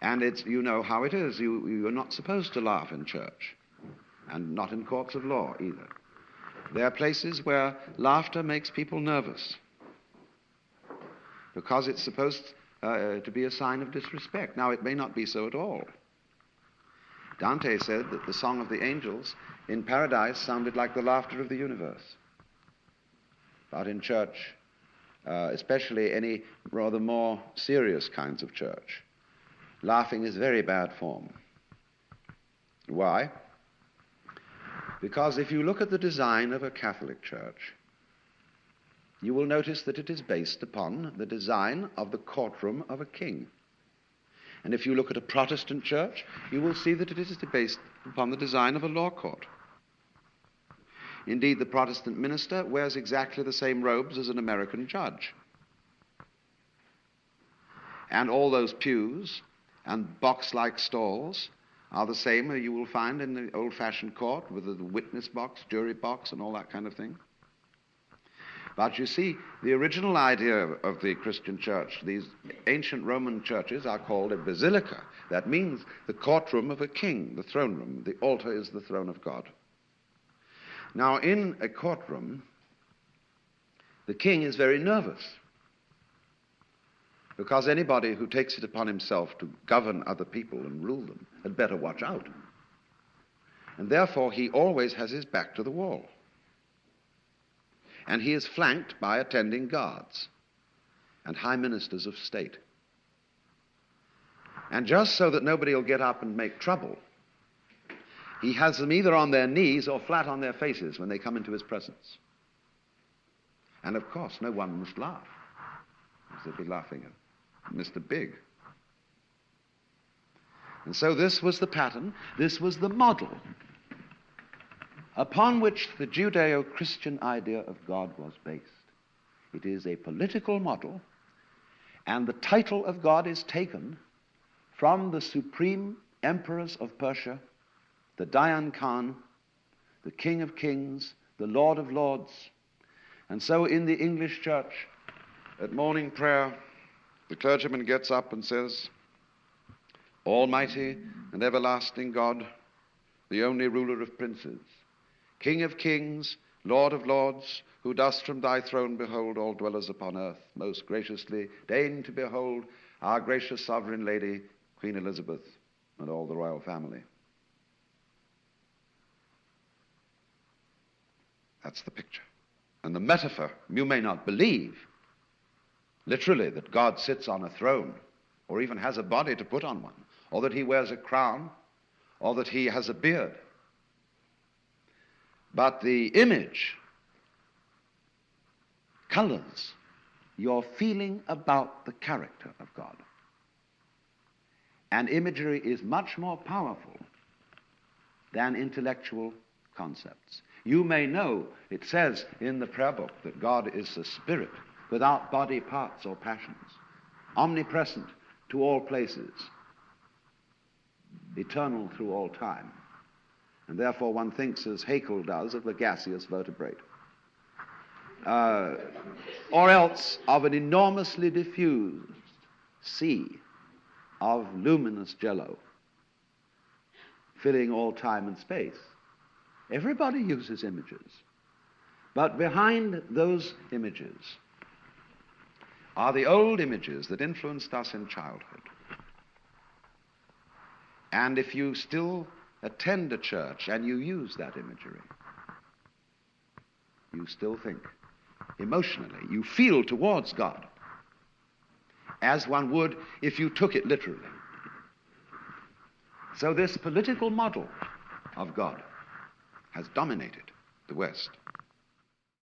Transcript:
And it's, you know how it is. You're not supposed to laugh in church, and not in courts of law either. There are places where laughter makes people nervous because it's supposed to be a sign of disrespect. Now, it may not be so at all. Dante said that the song of the angels in paradise sounded like the laughter of the universe. But in church, especially any rather more serious kinds of church, laughing is very bad form. Why? Because if you look at the design of a Catholic church, you will notice that it is based upon the design of the courtroom of a king. And if you look at a Protestant church, you will see that it is based upon the design of a law court. Indeed, the Protestant minister wears exactly the same robes as an American judge. And all those pews and box-like stalls are the same you will find in the old-fashioned court with the witness box, jury box, and all that kind of thing. But you see, the original idea of the Christian church, these ancient Roman churches are called a basilica. That means the courtroom of a king, the throne room. The altar is the throne of God. Now, in a courtroom, the king is very nervous because anybody who takes it upon himself to govern other people and rule them had better watch out. And therefore, he always has his back to the wall. And he is flanked by attending guards and high ministers of state. And just so that nobody will get up and make trouble, he has them either on their knees or flat on their faces when they come into his presence. And of course, no one must laugh, because they'd be laughing at Mr. Big. And so this was the pattern, this was the model upon which the Judeo-Christian idea of God was based. It is a political model, and the title of God is taken from the supreme emperors of Persia, the Dayan Khan, the King of Kings, the Lord of Lords. And so in the English church, at morning prayer, the clergyman gets up and says, Almighty and everlasting God, the only ruler of princes, King of kings, Lord of lords, who dost from thy throne behold all dwellers upon earth, most graciously deign to behold our gracious sovereign lady, Queen Elizabeth, and all the royal family. That's the picture. And the metaphor, you may not believe, literally, that God sits on a throne, or even has a body to put on one, or that he wears a crown, or that he has a beard. But the image colors your feeling about the character of God. And imagery is much more powerful than intellectual concepts. You may know, it says in the prayer book, that God is a spirit without body parts or passions, omnipresent to all places, eternal through all time. And therefore one thinks, as Haeckel does, of a gaseous vertebrate. Or else of an enormously diffused sea of luminous jello, filling all time and space. Everybody uses images. But behind those images are the old images that influenced us in childhood. And if you still attend a church and you use that imagery, you still think emotionally, you feel towards God as one would if you took it literally. So this political model of God has dominated the West.